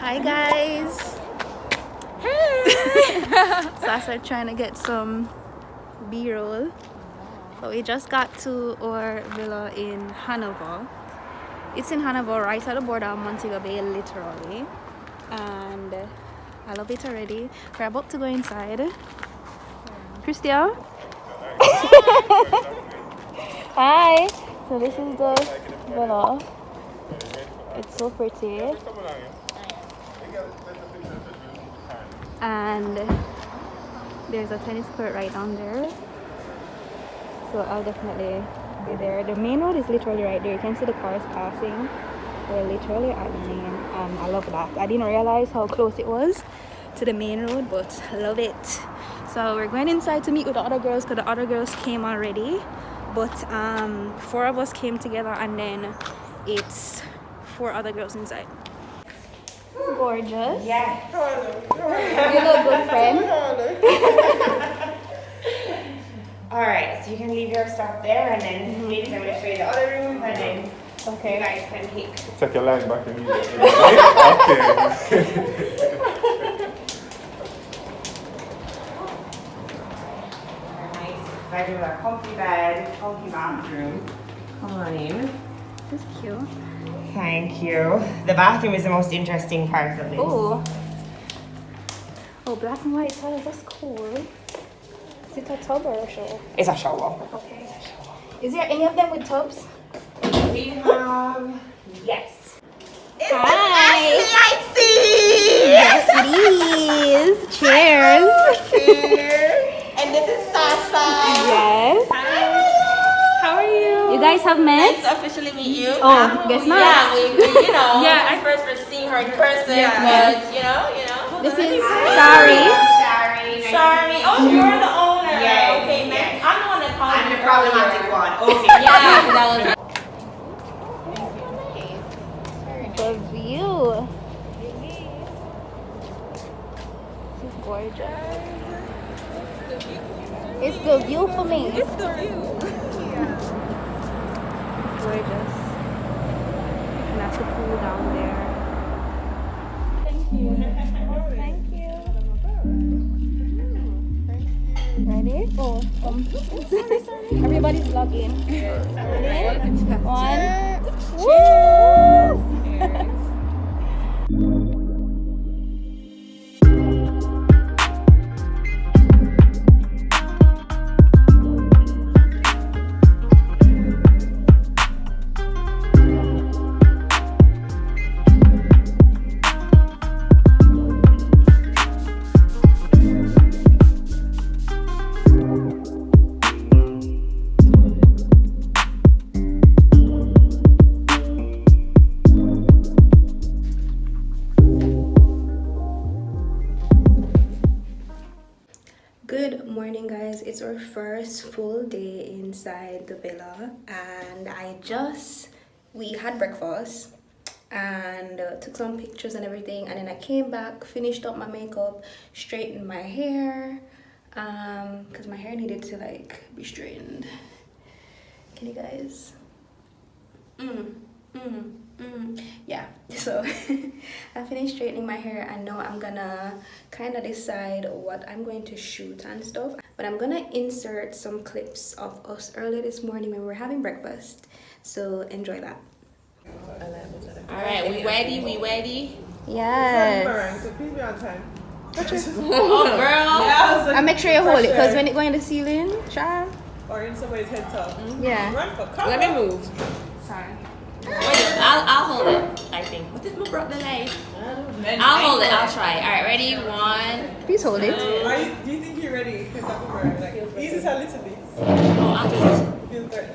Hi guys. Hey. So I started trying to get some B-roll, but we just got to our villa in Hanover. It's in Hanover, right at the border of Montego Bay, literally, and I love it already. We're about to go inside. Christia. Hi. So this is the villa. It's so pretty. And there's a tennis court right down there. So I'll definitely be there. The main road is literally right there. You can see the cars passing. We're literally at the main. I love that. I didn't realize how close it was to the main road, but I love it. So we're going inside to meet with the other girls because the other girls came already. But 4 of us came together, and then it's 4 other girls inside. Gorgeous. Yeah. You look good, friend. Alright, so you can leave your stuff there, and then ladies, I'm going to show you the other rooms, and then you guys can pick. Take your line back and okay. Nice bedroom, a comfy bed, comfy bathroom. Come on in. That's cute. Thank you. The bathroom is the most interesting part of this. Oh, black and white tiles. That's cool. Is it a tub or a shower? It's a shower. Okay. Is there any of them with tubs? We have, yes. Hi. Yes, Yes, it is. Cheers. Cheers. And this is Sasha. Yes. Hi. How are you? You guys have met? Nice to officially meet you. Oh, guess not. Yeah, we yeah, I first were seeing her in person, but you know. This is Shari. Shari. Oh, you're the owner. Yes, Okay, yes. I'm the one that called I'm you the problematic earlier. one. Okay. Yeah, that was. The view. This is gorgeous. It's the view for me. It's the view. Gorgeous. And that's the pool down there. Thank you. Ready? Oh, sorry. Everybody's vlogging. Ready? 1. Cheers! Good morning, guys. It's our first full day inside the villa, and we had breakfast and took some pictures and everything, and then I came back, finished up my makeup, straightened my hair because my hair needed to be straightened. Can you guys? Yeah, so I finished straightening my hair, and now I'm gonna kind of decide what I'm going to shoot and stuff, but I'm gonna insert some clips of us early this morning when we were having breakfast, so enjoy that. Alright, we ready? Yes. So please be on time. Oh, girl. And make sure you hold it, because when it goes in the ceiling, child. Or in somebody's head top. Yeah. Run for cover. Let me move. Sorry. Wait, I'll hold it, I think. What if we broke the light? I'll hold it, I'll try. Alright, ready? 1. Please hold it. Do you think you're ready? Easy a little bit. Oh, I'll just. Feels good.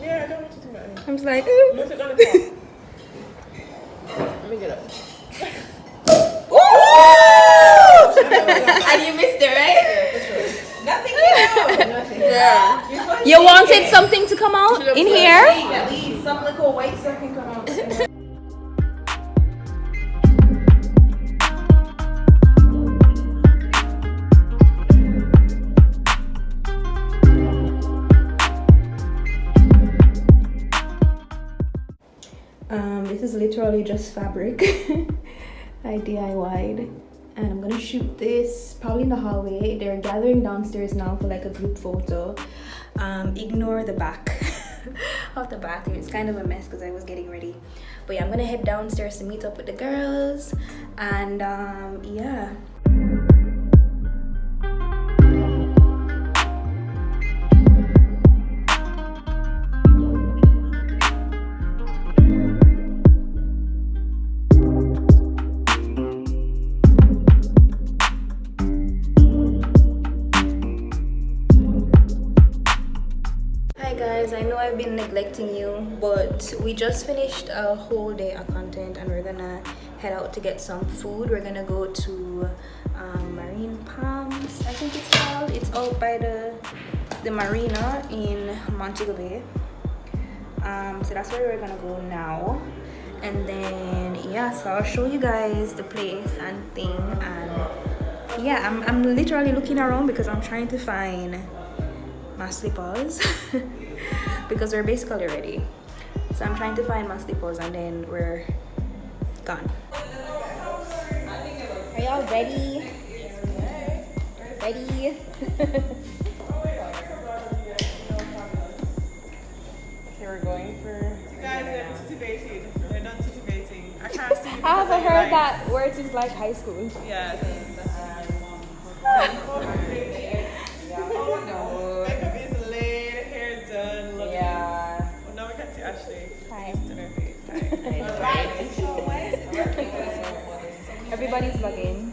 Yeah, I don't want you to do that. I'm just like, Move it on the top. Let me get up. And you missed it, right? Nothing Nothing. Yeah. you wanted something to come out in here? At least some little white stuff can come out. This is literally just fabric. I DIY'd, and I'm gonna shoot this probably in the hallway. They're gathering downstairs now for like a group photo. Ignore the back of the bathroom. It's kind of a mess because I was getting ready. But yeah, I'm gonna head downstairs to meet up with the girls, and yeah. I know I've been neglecting you, but we just finished a whole day of content and we're gonna head out to get some food. We're gonna go to Marine Palms, I think it's called. It's out by the Marina in Montego Bay. So that's where we're gonna go now. And then yeah, so I'll show you guys the place and thing. And yeah, I'm literally looking around because I'm trying to find my slippers. Because we're basically ready. So I'm trying to find my slippers and then we're gone. Are y'all ready? Ready? Okay, we're going for... Guys, they're anticipating. They're not anticipating. I can't see. I haven't heard that words is like high school. Yes. Oh no. Makeup is laid, hair done. Looking. Yeah. Well, now we can see Ashley. Hi. To her face. Hi. Everybody's vlogging.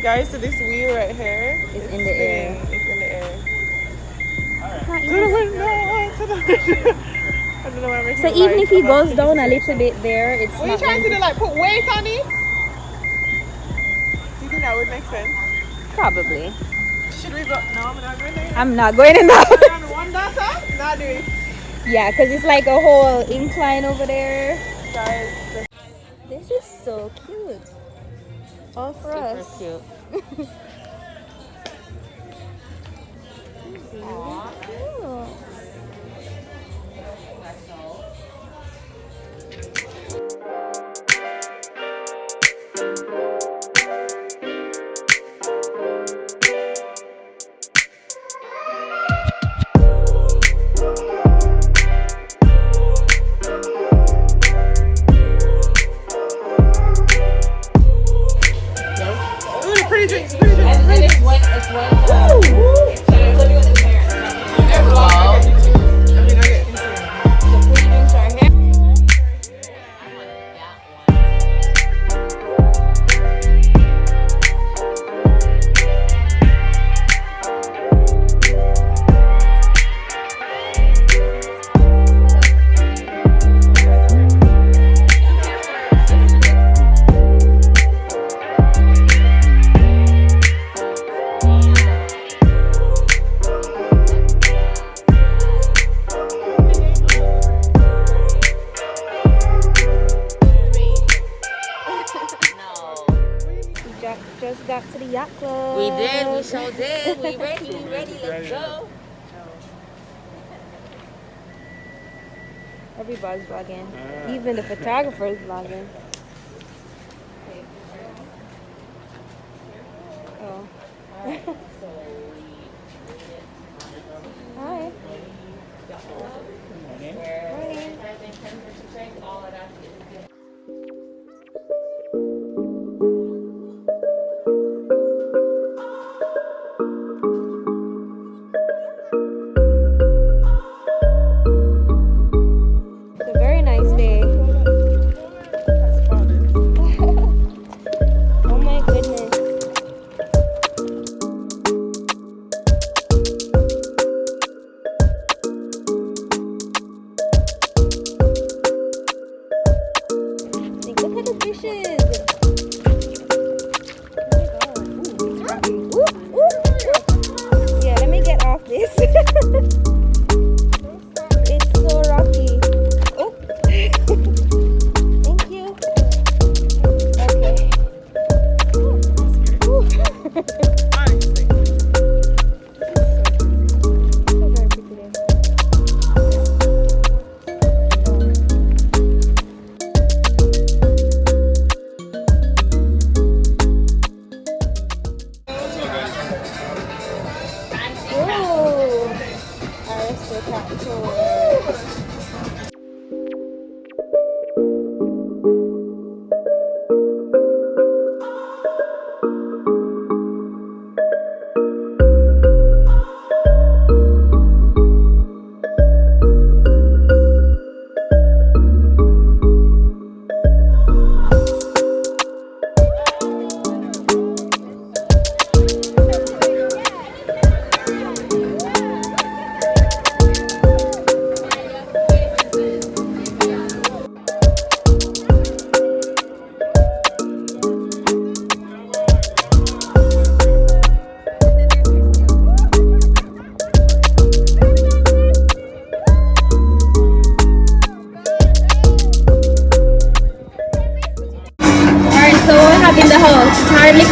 Guys, so this wheel right here It's in the air. It's in the air. Alright. To the window, to the window. I don't know why I'm making So it even light. if he goes down a little bit there, it's What are you not trying to going do? Like put weight on it? Do you think that would make sense? Probably. Should we go? No, I'm not going there. I'm not going in that. One data? Not do it. Yeah, because it's like a whole incline over there. Guys, This is so cute. All for us. Super cute. Aw. Cute. ooh, pretty drinks, pretty drinks. And it's one. So you're living with the parents. There we go. I mean, I get The pretty drinks are here. I want that one. Just got to the yacht club. We did. We sure did. We ready. Let's go. Everybody's vlogging. Even the photographer's vlogging. Oh. Hi. It's a very nice day.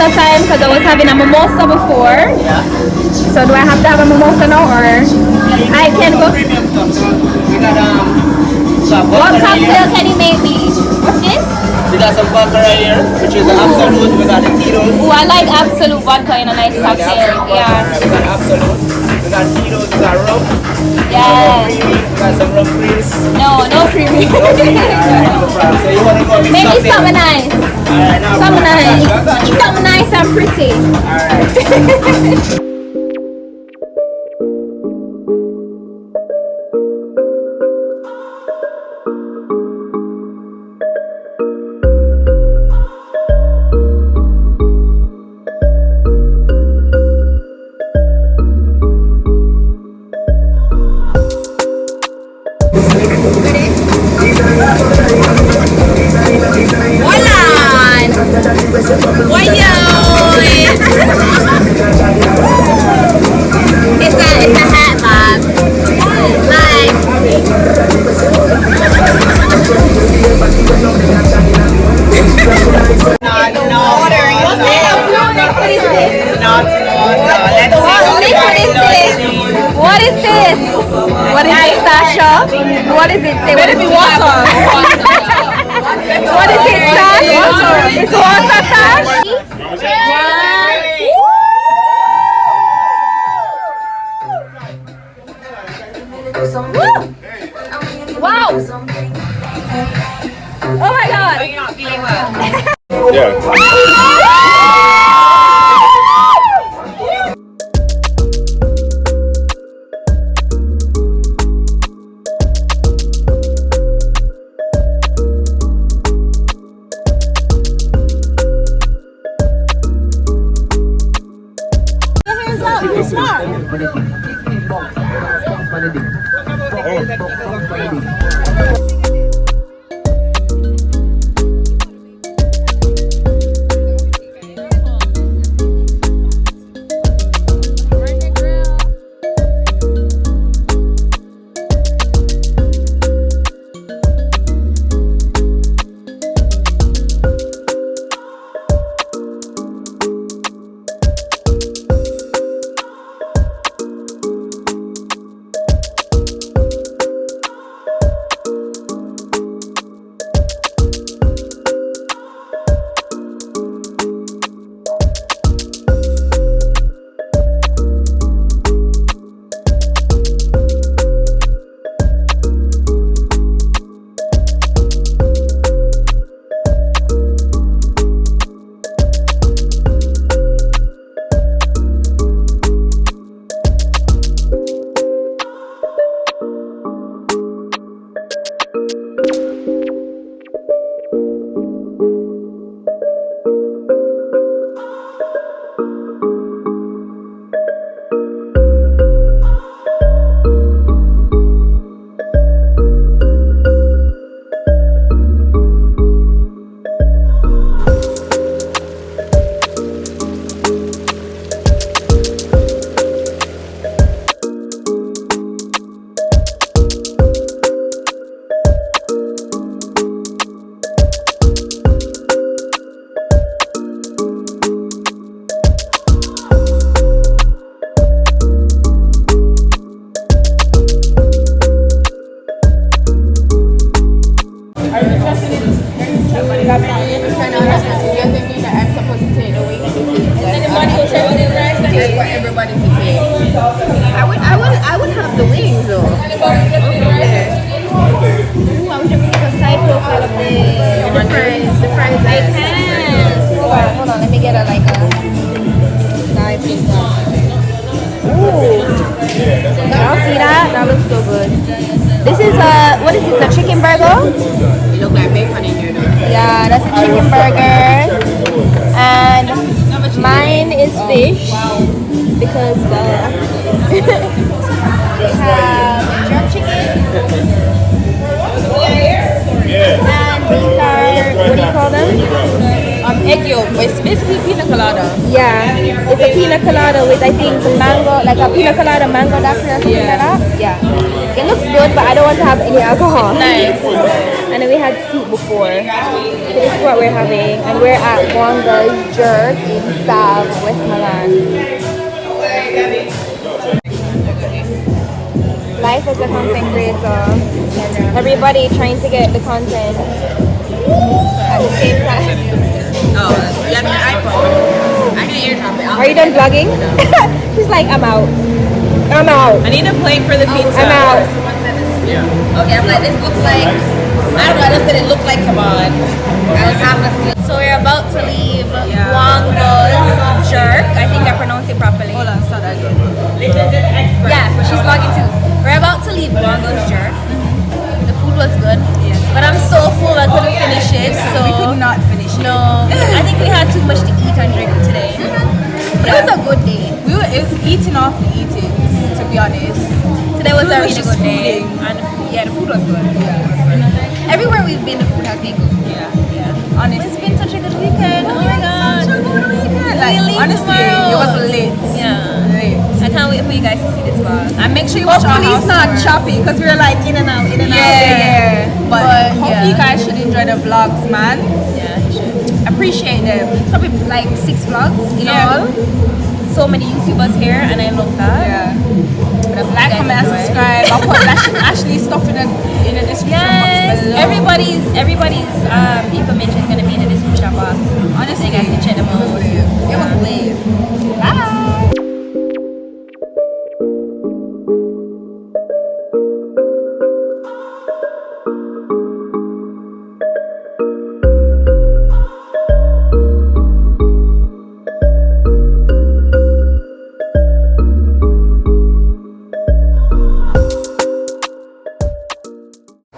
Time because I was having a mimosa before. Yeah. So do I have to have a mimosa now or I can go? Premium stuff. We got What cocktail can you make me? What's this? We got some vodka right here, which is the absolute. We got the Tito's. Oh, I like absolute vodka in a nice cocktail. Yeah. We got absolute. We got Tito's. We got rum. Yeah. We got some rum creams. No creamy. No creamy. Alright, no problem. So you want to go mix Make me cocktail? something nice. Alright, no Something problem. nice. I got you. Something nice and pretty. Alright. What is this? What is it, Sasha? What is it? Say what is it? Water. What is it, Sash? Water. It's water, Sash. Wow! Oh my God! You're not feeling well. Yeah. that looks so good. This is what is this? A chicken burger? You look like bacon in here, though. Yeah, that's a chicken burger. And mine is fish because we have jerk chicken. And these are, what do you call them? Egg yolk, but it's basically pina colada. Yeah, it's a pina colada with, I think, mango, like a pina colada mango daiquiri or something like that. Yeah. It looks good, but I don't want to have any alcohol. Nice. And then we had soup before. So this is what we're having. And we're at Guangos Jerk in South Westmoreland. Life as a content creator. Everybody trying to get the content at the same time. Oh, you have your iPhone. I can airdrop it. Are you done vlogging? She's like, I'm out. I'm out. I need a plate for the pizza. I'm out. Okay, I'm like, this looks like, I don't know, I just said it looked like, come on. I was half asleep. So we're about to leave Guangos Jerk. I think I pronounced it properly. Hold on, start that again. Listen to the expert. Yeah, she's vlogging too. We're about to leave Guangos Jerk. The food was good. Yes. But I'm so full I couldn't finish it. So We could not finish it. no, I think we had too much to eat and drink today. But it was a good day. It was eating off the eating, to be honest. Today was a really just good day. fooding. And the food was good. Everywhere we've been, the food has been good. Yeah. Honestly. It's been such a good weekend. Oh my god. Such a good weekend. Like, We leave honestly, tomorrow. it was lit. Yeah. Lit. I can't wait for you guys to see this vlog. And make sure you watch our Hopefully house it's not tour. choppy because we're like in and out, in and out. Yeah. But hopefully you yeah. guys should enjoy the vlogs, man. Yeah, you should. Appreciate them. Probably like 6 vlogs in all. So many YouTubers here and I love that. Yeah. But Like, comment, and subscribe. I'll put Ashley's stuff in the description box Yes, below. everybody's information is gonna be in the description box. Honestly, so you guys can check them out. It was lit. Bye.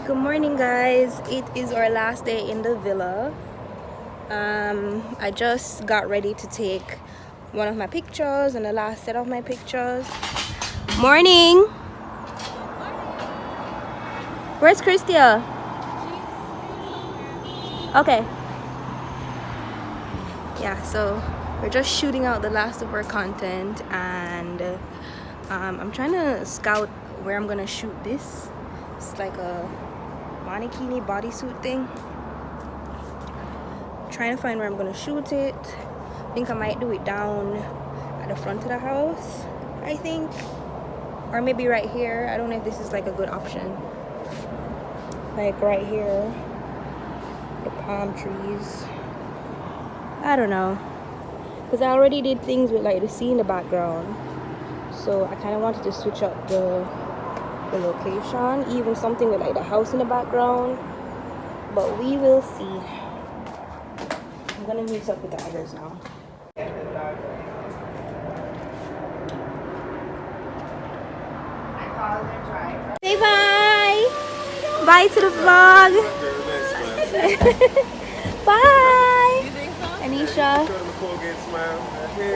Good morning, guys. It is our last day in the villa. I just got ready to take one of my pictures and the last set of my pictures. Morning. Where's Christia? Okay. Yeah, so we're just shooting out the last of our content, and I'm trying to scout where I'm gonna shoot this. It's like a mannequin bodysuit thing. Trying to find where I'm gonna shoot it. I think I might do it down at the front of the house, I think, or maybe right here. I don't know if this is like a good option, like right here, the palm trees. I don't know, because I already did things with like the sea in the background, so I kind of wanted to switch up the location, even something with like the house in the background, but we will see. I'm gonna meet up with the others now. Say bye! Bye to the vlog! Bye! Anisha!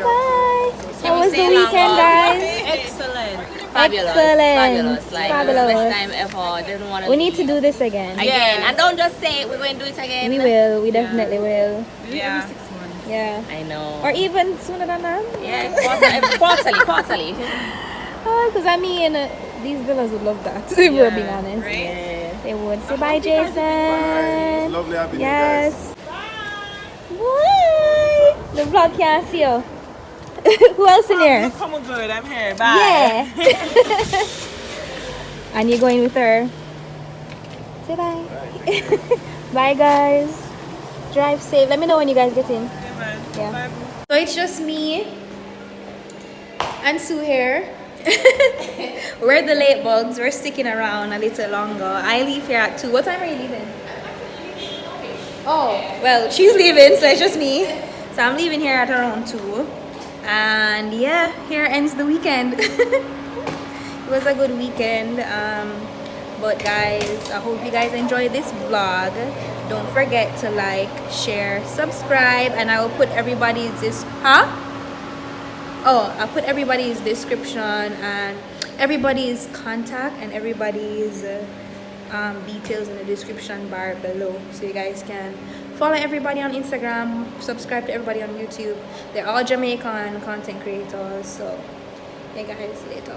Bye! How was the weekend, guys? Excellent. Fabulous. Excellent. Like, Fabulous. it was best time ever. Didn't want to We need to do this again. again. And don't just say it, we're going to do it again. We will. We definitely will. Yeah. Yeah. I know. Or even sooner than that. yeah, quarterly. Because I mean, these villas would love that. If we're being honest. Yeah. They would. Say bye, Jason. It's lovely having you guys. Yes. Bye. The vlog can't see you. Who else in here? Come on, good. I'm here. Bye. Yeah. And you're going with her. Say bye. Bye, guys. Drive safe. Let me know when you guys get in. Yeah. So it's just me and Sue here. We're the late bugs. We're sticking around a little longer. I leave here at 2. What time are you leaving? Oh, well, she's leaving, so it's just me. So I'm leaving here at around 2. And yeah, here ends the weekend. it was a good weekend. But guys, I hope you guys enjoyed this vlog. Don't forget to like, share, subscribe, and I will put everybody's I'll put everybody's description and everybody's contact and everybody's details in the description bar below, so you guys can follow everybody on Instagram, subscribe to everybody on YouTube. They're all Jamaican content creators. So yeah guys, later.